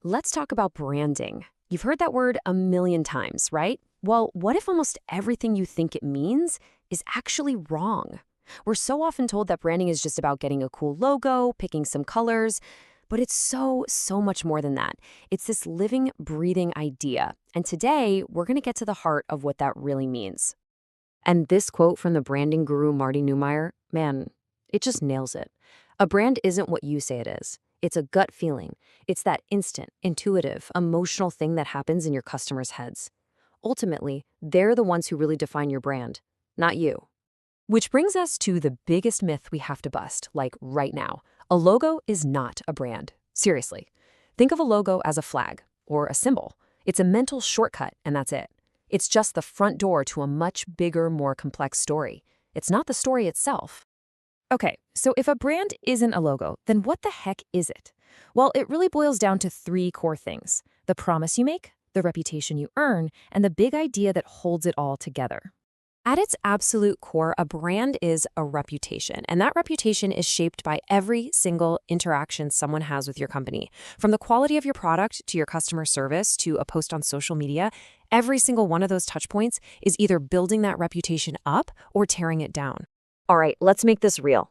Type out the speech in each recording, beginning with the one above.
Let's talk about branding. You've heard that word a million times, right? Well, what if almost everything you think it means is actually wrong? We're so often told that branding is just about getting a cool logo, picking some colors, but it's so much more than that. It's this living, breathing idea. And today, we're going to get to the heart of what that really means. And this quote from the branding guru Marty Neumeier, man, it just nails it. A brand isn't what you say it is. It's a gut feeling. It's that instant, intuitive, emotional thing that happens in your customers' heads. Ultimately, they're the ones who really define your brand, not you. Which brings us to the biggest myth we have to bust, like right now. A logo is not a brand. Seriously. Think of a logo as a flag or a symbol. It's a mental shortcut, and that's it. It's just the front door to a much bigger, more complex story. It's not the story itself. Okay, so if a brand isn't a logo, then what the heck is it? Well, it really boils down to three core things: the promise you make, the reputation you earn, and the big idea that holds it all together. At its absolute core, a brand is a reputation, and that reputation is shaped by every single interaction someone has with your company. From the quality of your product to your customer service to a post on social media, every single one of those touch points is either building that reputation up or tearing it down. All right, let's make this real.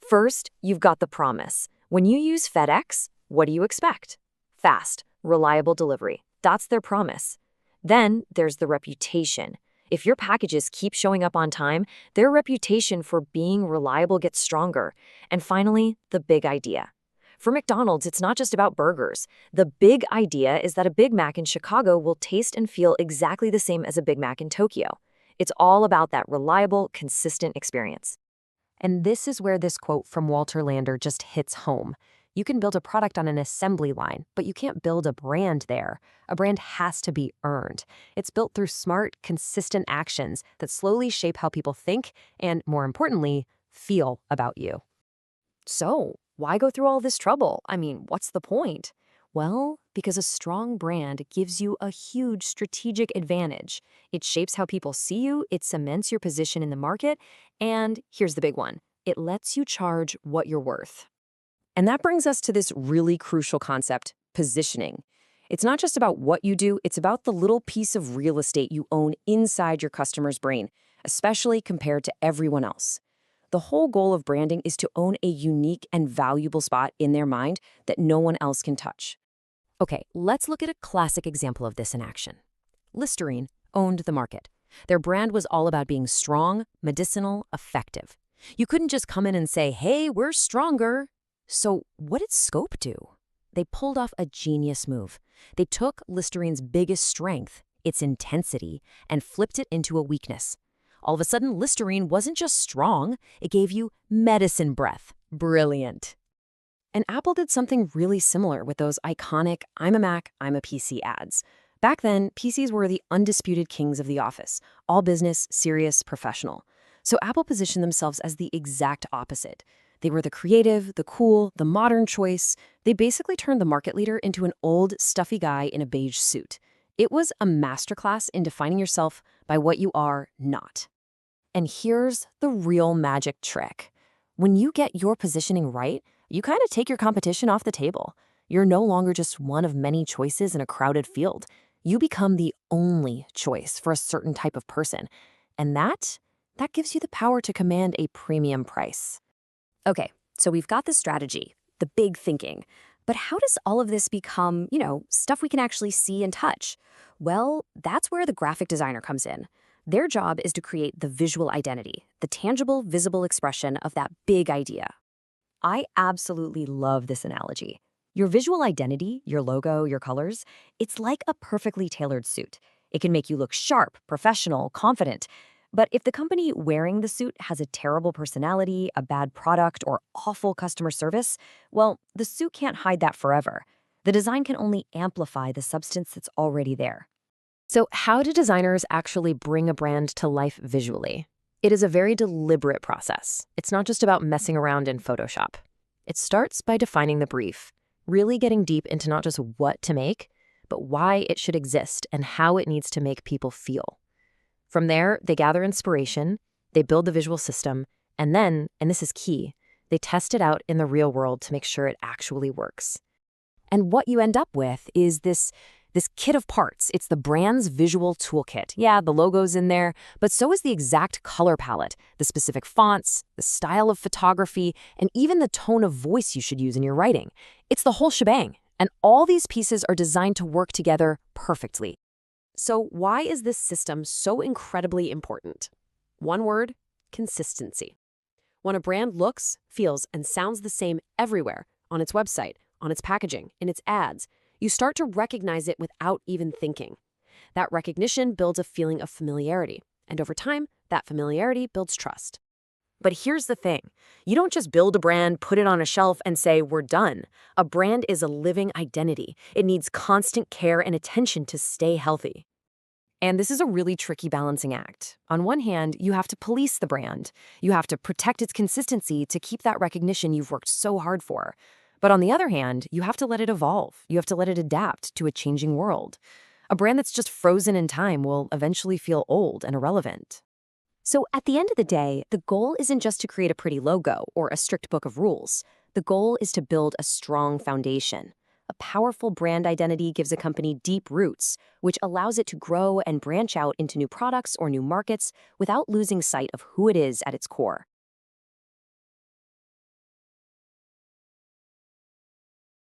First, you've got the promise. When you use FedEx, what do you expect? Fast, reliable delivery. That's their promise. Then there's the reputation. If your packages keep showing up on time, their reputation for being reliable gets stronger. And finally, the big idea. For McDonald's, it's not just about burgers. The big idea is that a Big Mac in Chicago will taste and feel exactly the same as a Big Mac in Tokyo. It's all about that reliable, consistent experience. And this is where this quote from Walter Lander just hits home. You can build a product on an assembly line, but you can't build a brand there. A brand has to be earned. It's built through smart, consistent actions that slowly shape how people think and, more importantly, feel about you. So, why go through all this trouble? I mean, what's the point? Well, because a strong brand gives you a huge strategic advantage. It shapes how people see you, it cements your position in the market, and here's the big one: it lets you charge what you're worth. And that brings us to this really crucial concept: positioning. It's not just about what you do, it's about the little piece of real estate you own inside your customer's brain, especially compared to everyone else. The whole goal of branding is to own a unique and valuable spot in their mind that no one else can touch. Okay, let's look at a classic example of this in action. Listerine owned the market. Their brand was all about being strong, medicinal, effective. You couldn't just come in and say, "Hey, we're stronger." So what did Scope do? They pulled off a genius move. They took Listerine's biggest strength, its intensity, and flipped it into a weakness. All of a sudden, Listerine wasn't just strong, it gave you medicine breath. Brilliant. And Apple did something really similar with those iconic "I'm a Mac, I'm a PC" ads. Back then, PCs were the undisputed kings of the office, all business, serious, professional. So Apple positioned themselves as the exact opposite. They were the creative, the cool, the modern choice. They basically turned the market leader into an old, stuffy guy in a beige suit. It was a masterclass in defining yourself by what you are not. And here's the real magic trick. When you get your positioning right, you kind of take your competition off the table. You're no longer just one of many choices in a crowded field. You become the only choice for a certain type of person. And that gives you the power to command a premium price. Okay, so we've got the strategy, the big thinking. But how does all of this become, stuff we can actually see and touch? Well, that's where the graphic designer comes in. Their job is to create the visual identity, the tangible, visible expression of that big idea. I absolutely love this analogy. Your visual identity, your logo, your colors, it's like a perfectly tailored suit. It can make you look sharp, professional, confident. But if the company wearing the suit has a terrible personality, a bad product, or awful customer service, well, the suit can't hide that forever. The design can only amplify the substance that's already there. So how do designers actually bring a brand to life visually? It is a very deliberate process. It's not just about messing around in Photoshop. It starts by defining the brief, really getting deep into not just what to make, but why it should exist and how it needs to make people feel. From there, they gather inspiration, they build the visual system, and then, and this is key, They test it out in the real world to make sure it actually works. And what you end up with is this kit of parts. It's the brand's visual toolkit. Yeah, the logo's in there, but so is the exact color palette, the specific fonts, the style of photography, and even the tone of voice you should use in your writing. It's the whole shebang, and all these pieces are designed to work together perfectly. So why is this system so incredibly important? One word: consistency. When a brand looks, feels, and sounds the same everywhere, on its website, on its packaging, in its ads, you start to recognize it without even thinking. That recognition builds a feeling of familiarity, and over time, that familiarity builds trust. But here's the thing. You don't just build a brand, put it on a shelf, and say, we're done. A brand is a living identity. It needs constant care and attention to stay healthy. And this is a really tricky balancing act. On one hand, you have to police the brand. You have to protect its consistency to keep that recognition you've worked so hard for. But on the other hand, you have to let it evolve. You have to let it adapt to a changing world. A brand that's just frozen in time will eventually feel old and irrelevant. So at the end of the day, the goal isn't just to create a pretty logo or a strict book of rules. The goal is to build a strong foundation. A powerful brand identity gives a company deep roots, which allows it to grow and branch out into new products or new markets without losing sight of who it is at its core.